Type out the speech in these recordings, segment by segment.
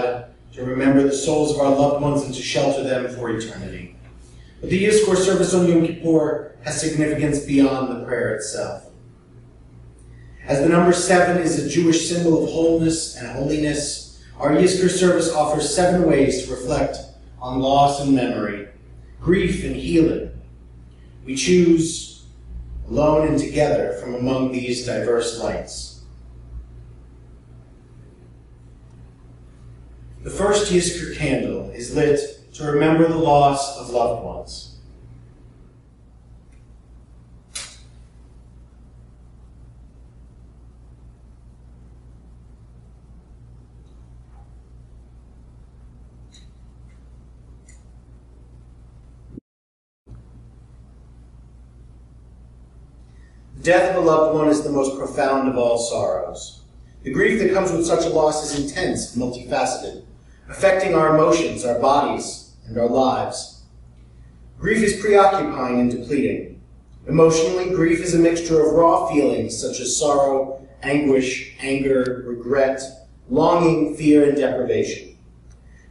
God, to remember the souls of our loved ones and to shelter them for eternity. But the Yizkor service on Yom Kippur has significance beyond the prayer itself. As the number 7 is a Jewish symbol of wholeness and holiness, our Yizkor service offers 7 ways to reflect on loss and memory, grief and healing. We choose, alone and together, from among these diverse lights. The first Yizkor candle is lit to remember the loss of loved ones. The death of a loved one is the most profound of all sorrows. The grief that comes with such a loss is intense and multifaceted, affecting our emotions, our bodies, and our lives. Grief is preoccupying and depleting. Emotionally, grief is a mixture of raw feelings such as sorrow, anguish, anger, regret, longing, fear, and deprivation.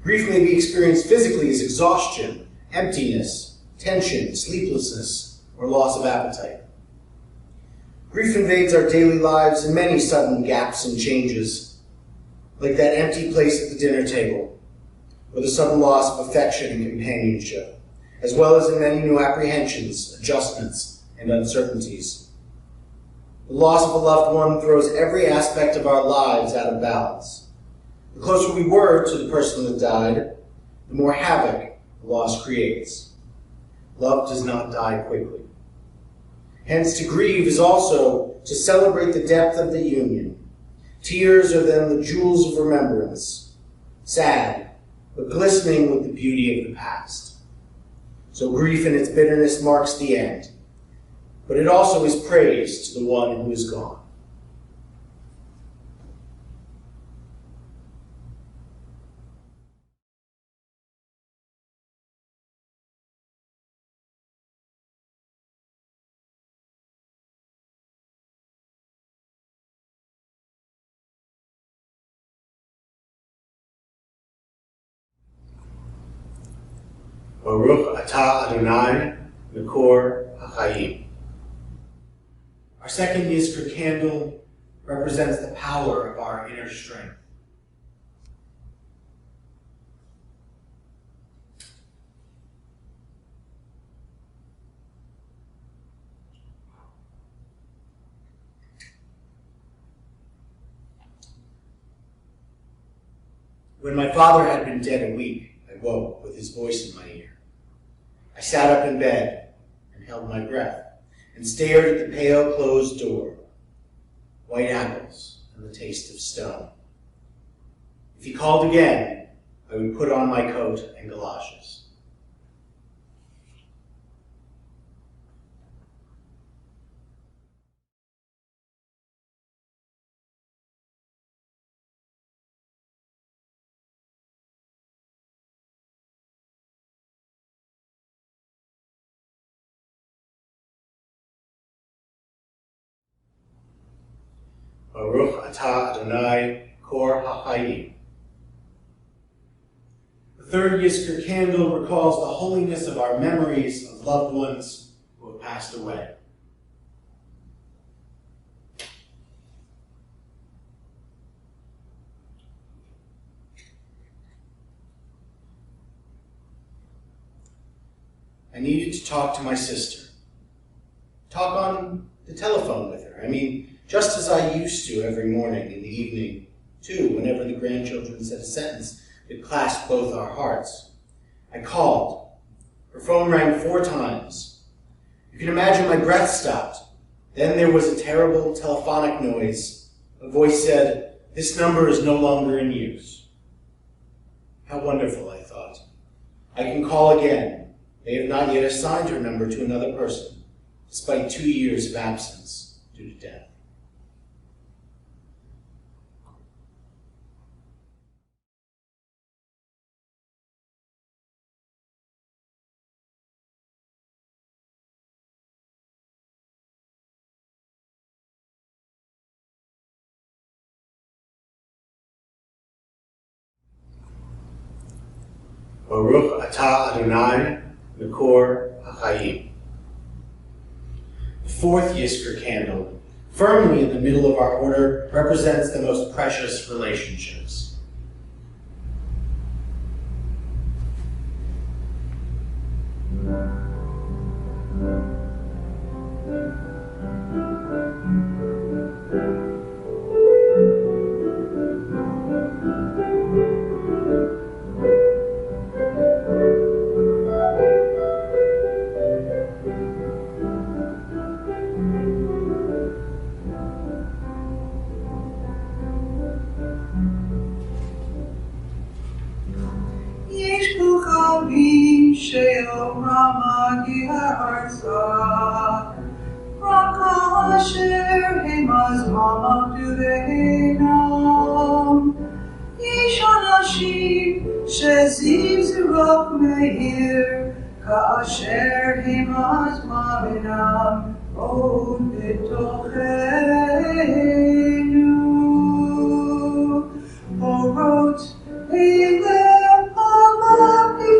Grief may be experienced physically as exhaustion, emptiness, tension, sleeplessness, or loss of appetite. Grief invades our daily lives in many sudden gaps and changes, like that empty place at the dinner table, or the sudden loss of affection and companionship, as well as in many new apprehensions, adjustments, and uncertainties. The loss of a loved one throws every aspect of our lives out of balance. The closer we were to the person that died, the more havoc the loss creates. Love does not die quickly. Hence, to grieve is also to celebrate the depth of the union. Tears are then the jewels of remembrance, sad, but glistening with the beauty of the past. So grief in its bitterness marks the end, but it also is praise to the one who is gone. Baruch atah Adonai, Yizkor HaChaim. Our second Yizkor candle represents the power of our inner strength. When my father had been dead a week, I woke with his voice in my ear. I sat up in bed and held my breath and stared at the pale closed door, white apples and the taste of stone. If he called again, I would put on my coat and galoshes. Baruch atah Adonai, Yizkor HaChaim. The third Yizkor candle recalls the holiness of our memories of loved ones who have passed away. I needed to talk to my sister. Talk on the telephone with her. Just as I used to every morning and the evening, too, whenever the grandchildren said a sentence that clasped both our hearts. I called. Her phone rang 4 times. You can imagine my breath stopped. Then there was a terrible telephonic noise. A voice said, "This number is no longer in use." How wonderful, I thought. I can call again. They have not yet assigned her number to another person, despite 2 years of absence due to death. Baruch atah Adonai, Yizkor HaChaim. The fourth Yizkor candle, firmly in the middle of our order, represents the most precious relationships. כאשר הם אז מאמינם עוד בתוכנו אורות אלה המבטיחים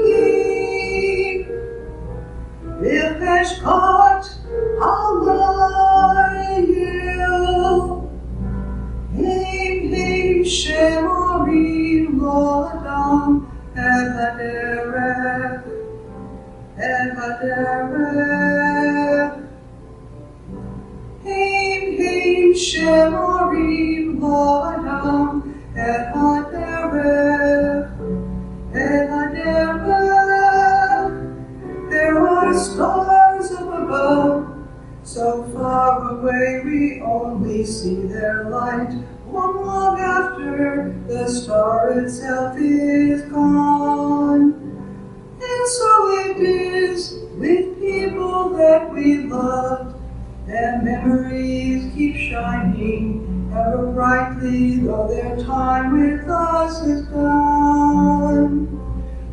בחשכת הליל הם שמורים לאדם את הדרך הם שמורים לאדם את הדרך There are stars up above, so far away we only see their light one long after the star itself is gone. And so it is with people that we love, their memories keep shining ever brightly, though their time with us is done.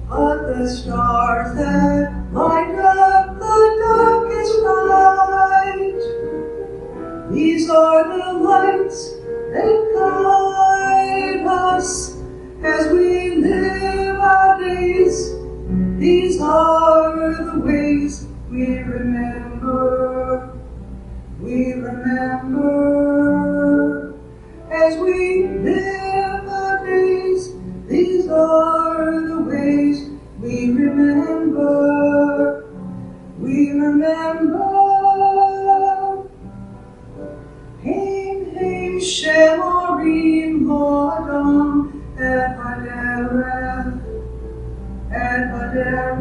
But the stars that light up the darkest night, these are the lights that guide us as we live our days. These are the ways we remember as we live our days. These are the ways we remember. Hein shemorim la'adam et haderech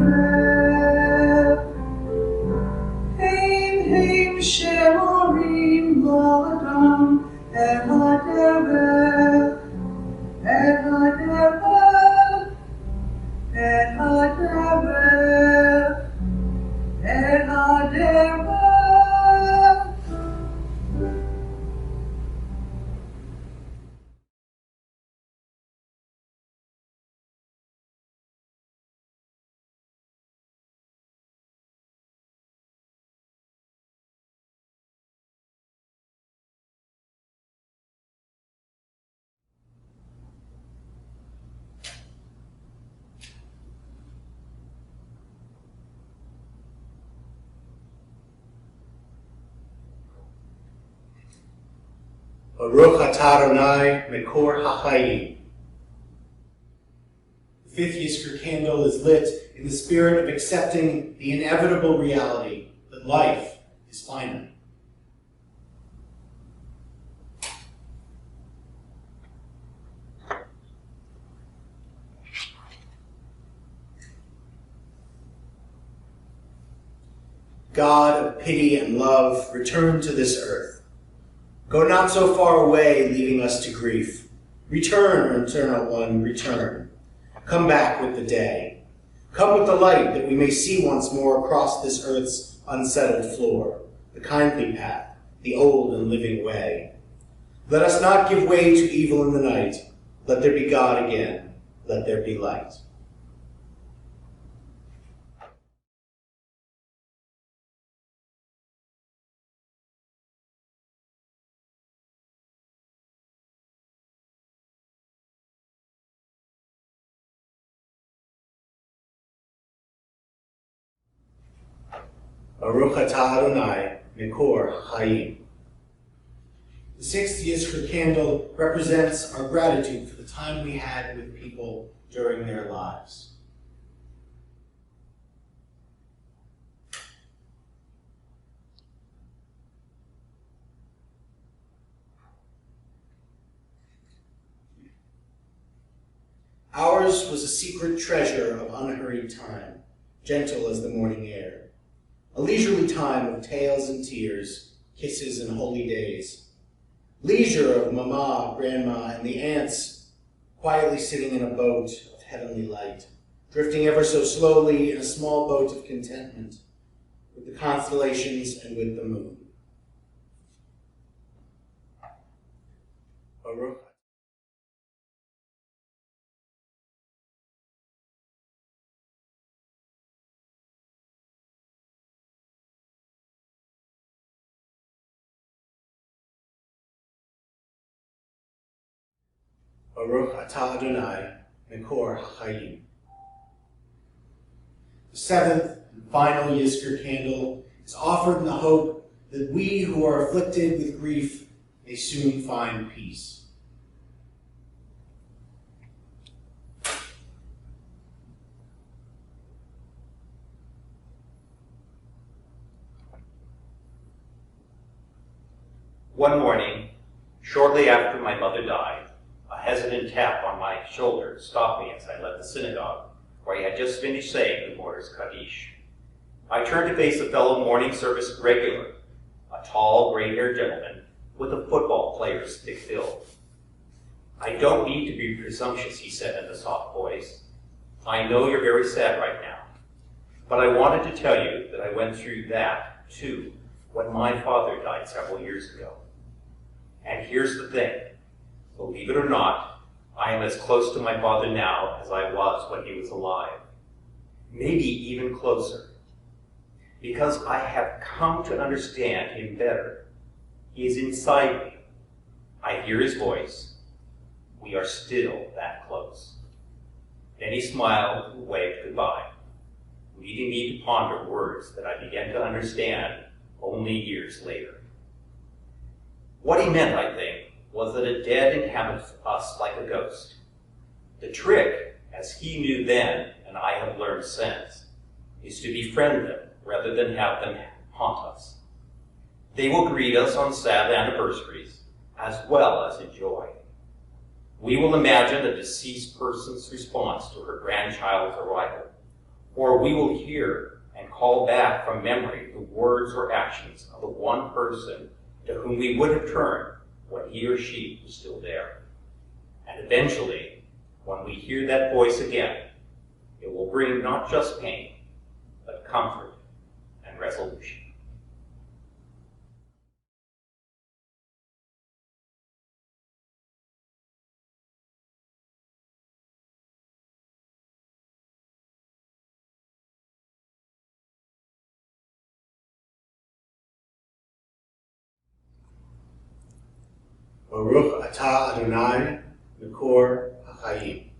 Hein shemorim la'adam et haderech Baruch atah Adonai, Yizkor HaChaim. The fifth Yizkor candle is lit in the spirit of accepting the inevitable reality that life is finite. God of pity and love, return to this earth. Go not so far away, leaving us to grief. Return, eternal one, return. Come back with the day. Come with the light, that we may see once more across this earth's unsettled floor, the kindly path, the old and living way. Let us not give way to evil in the night. Let there be God again. Let there be light. Baruch atah Adonai, Yizkor Chaim. The sixth Yizkor candle represents our gratitude for the time we had with people during their lives. Ours was a secret treasure of unhurried time, gentle as the morning air. A leisurely time of tales and tears, kisses and holy days. Leisure of Mama, Grandma, and the aunts quietly sitting in a boat of heavenly light, drifting ever so slowly in a small boat of contentment, with the constellations and with the moon. Baruch. Baruch atah Adonai, Yizkor Chaim. The seventh and final Yizkor candle is offered in the hope that we who are afflicted with grief may soon find peace. One morning, shortly after my mother died, a hesitant tap on my shoulder stopped me as I left the synagogue, where I had just finished saying the Mourner's Kaddish. I turned to face a fellow morning service regular, a tall, gray-haired gentleman with a football player's thick build. "I don't need to be presumptuous," he said in a soft voice. "I know you're very sad right now, but I wanted to tell you that I went through that, too, when my father died several years ago. And here's the thing. Believe it or not, I am as close to my father now as I was when he was alive. Maybe even closer. Because I have come to understand him better. He is inside me. I hear his voice. We are still that close." Then he smiled and waved goodbye, leading me to ponder words that I began to understand only years later. What he meant, I think, was that a dead inhabits us like a ghost. The trick, as he knew then and I have learned since, is to befriend them rather than have them haunt us. They will greet us on sad anniversaries as well as in joy. We will imagine a deceased person's response to her grandchild's arrival, or we will hear and call back from memory the words or actions of the one person to whom we would have turned when he or she was still there. And eventually, when we hear that voice again, it will bring not just pain, but comfort and resolution. Baruch atah Adonai, Yizkor Chaim.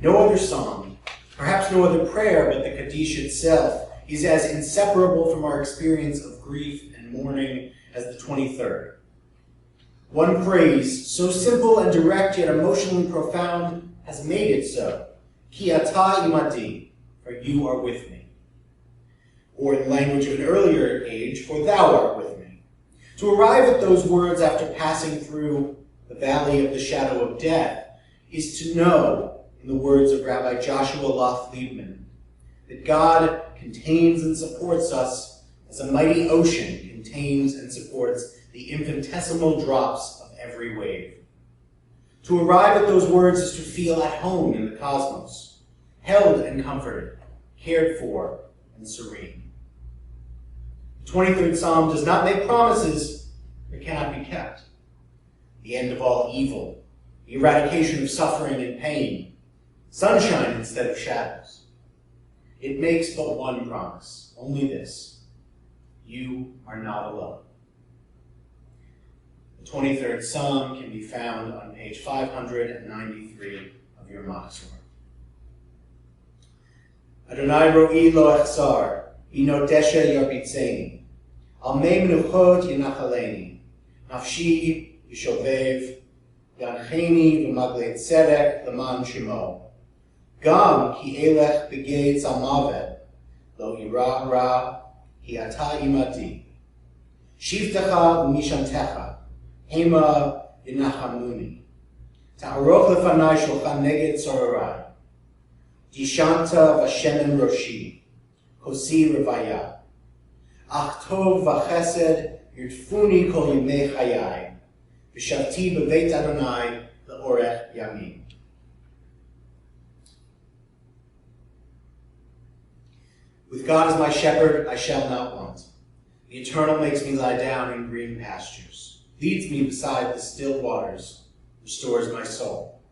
No other psalm, perhaps no other prayer but the Kaddish itself, is as inseparable from our experience of grief and mourning as the 23rd. One phrase, so simple and direct yet emotionally profound, has made it so. Ki atah imati, for you are with me. Or in the language of an earlier age, for thou art with me. To arrive at those words after passing through the valley of the shadow of death is to know, in the words of Rabbi Joshua Loth Liebman, that God contains and supports us as a mighty ocean contains and supports the infinitesimal drops of every wave. To arrive at those words is to feel at home in the cosmos, held and comforted, cared for and serene. The 23rd Psalm does not make promises that cannot be kept. The end of all evil, the eradication of suffering and pain, sunshine instead of shadows. It makes but one promise, only this: you are not alone. The 23rd Psalm can be found on page 593 of your Machzor. Adonai ro'i lo echsar, ino desha yarbitzeni. Al mei menuchot yenachaleni. Nafshi yishovev, yancheni v'maglei tzedek l'man shemo. Gam ki elech begei tzamavet, lo ira ra, hi ata imati. Shivtecha u'mishantecha, hema yenachamuni. Ta'aroch lefanai shulchan neged tzorarai. Dishanta v'shemen roshi, kosi revaya. Ach tov v'chesed yirtfuni kol yimei chayai. V'shavti b'veit Adonai le'orech yamim. With God as my shepherd, I shall not want. The Eternal makes me lie down in green pastures, leads me beside the still waters, restores my soul,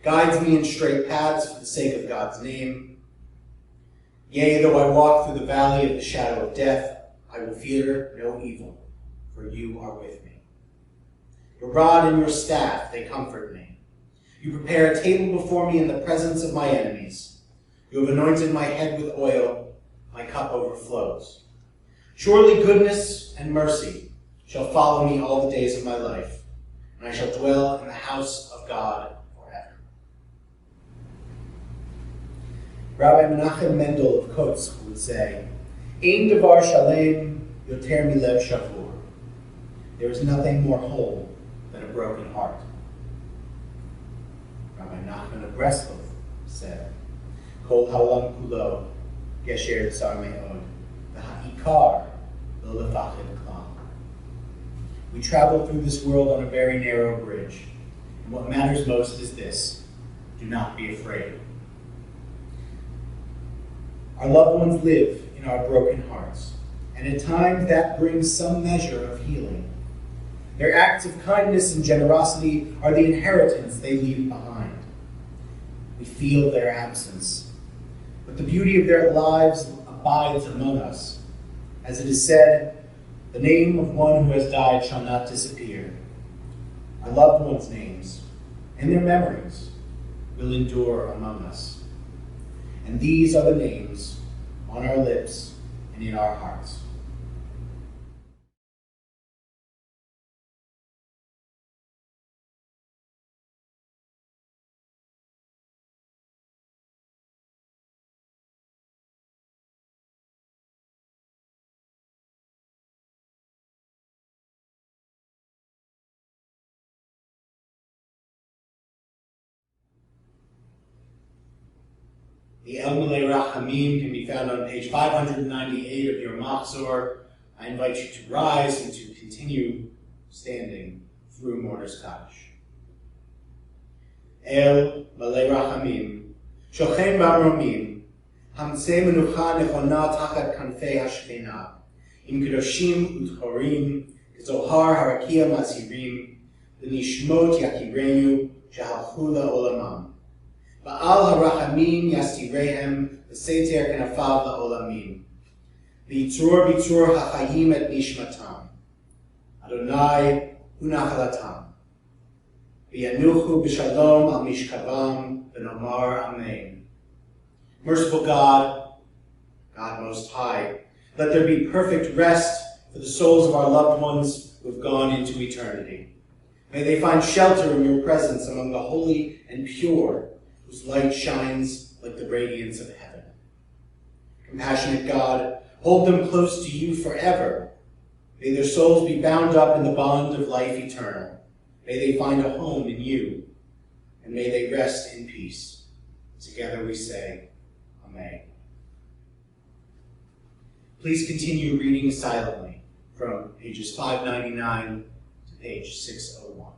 guides me in straight paths for the sake of God's name. Yea, though I walk through the valley of the shadow of death, I will fear no evil, for you are with me. Your rod and your staff, they comfort me. You prepare a table before me in the presence of my enemies. You have anointed my head with oil, my cup overflows. Surely goodness and mercy shall follow me all the days of my life, and I shall dwell in the house of God forever. Rabbi Menachem Mendel of Kotsk would say, Ein devar shalem yoter milev shavur. There is nothing more whole than a broken heart. Rabbi Nachman of Breslov said, Kol haolam kulo gesher tsar me'od, v'ha'ikar lo lefachid klam. We travel through this world on a very narrow bridge, and what matters most is this: do not be afraid. Our loved ones live in our broken hearts, and at times that brings some measure of healing. Their acts of kindness and generosity are the inheritance they leave behind. We feel their absence, but the beauty of their lives abides among us. As it is said, the name of one who has died shall not disappear. Our loved ones' names and their memories will endure among us. And these are the names on our lips and in our hearts. The El Malei Rachamim can be found on page 598 of your Machzor. I invite you to rise and to continue standing through Mourner's Kaddish. El Malei Rachamim, Shochem Bamromim, Hamtzei Menucha Nechona Tachat Kanfei Hashchina, Im Kedoshim Utchorim, Zohar Harakia Mazirim, L'nishmot Yakirenu, Shehalchu La'olamam. Ba'al harachamim yastirehem v'seter kenafav la'olamim. V'yitzur b'yitzur hachayim et nishmatam. Adonai hu nachalatam. V'yanuchu b'shalom al mishkavam v'nomar amen. Merciful God, God Most High, let there be perfect rest for the souls of our loved ones who have gone into eternity. May they find shelter in your presence among the holy and pure, whose light shines like the radiance of heaven. Compassionate God, hold them close to you forever. May their souls be bound up in the bond of life eternal. May they find a home in you, and may they rest in peace. Together we say, Amen. Please continue reading silently from pages 599 to page 601.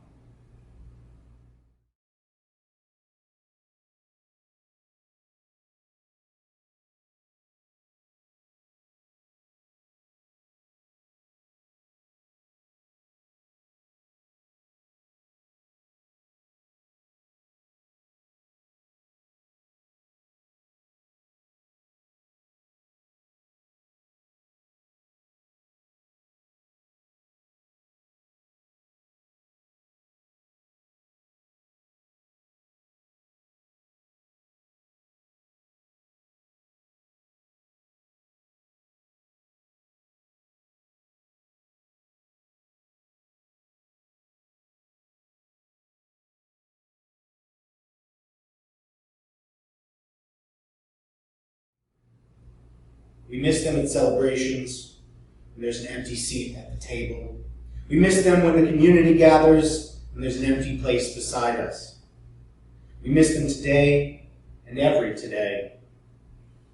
We miss them at celebrations, when there's an empty seat at the table. We miss them when the community gathers and there's an empty place beside us. We miss them today and every today,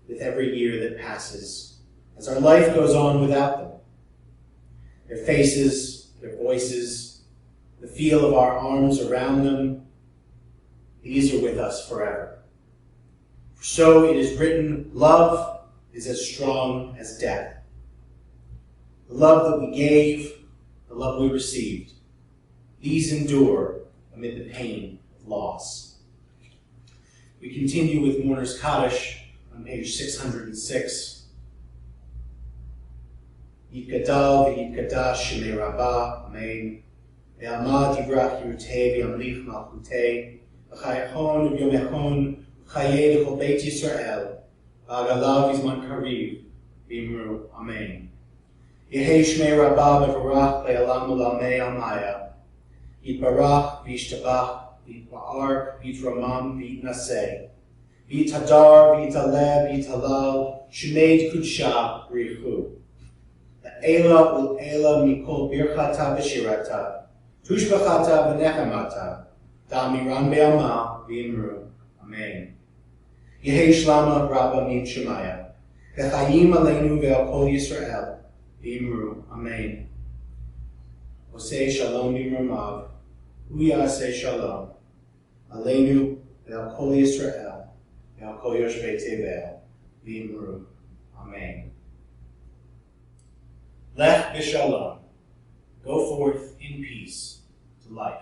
with every year that passes, as our life goes on without them. Their faces, their voices, the feel of our arms around them, these are with us forever. For so it is written, love is as strong as death. The love that we gave, the love we received, these endure amid the pain of loss. We continue with Mourner's Kaddish on page 606. Yitgadal v'yitgadash shemei Rabbah, Amen. Ve'amad yivrach yirutei v'yamlich malchutei, v'chayachon v'yomechon v'chayei l'chol Beit Yisrael, v'agalav v'zman kariv, v'imru, Amen. Yehei shmei Rabbah v'varach le'alam u'lamei almaya, yitbarach v'yishtabach, v'yitba'ar v'yitramam v'yitnaseh, v'yitadar v'yitaleh v'yitalal, shemei kudsha v'richu. Ela ul Ela mikol birchata v'shirata, tushbachata v'nechamata, da'amiran be'alma v'imru. Amen. Yehei shlama rabba min shemaya, v'chayim aleinu ve'al kol Yisrael, v'imru. Amen. Osei shalom b'mramav, hu yaseh shalom, aleinu ve'al kol Yisrael, ve'al kol yoshvei tevel, v'imru. Amen. Lech b'shalom, go forth in peace to life.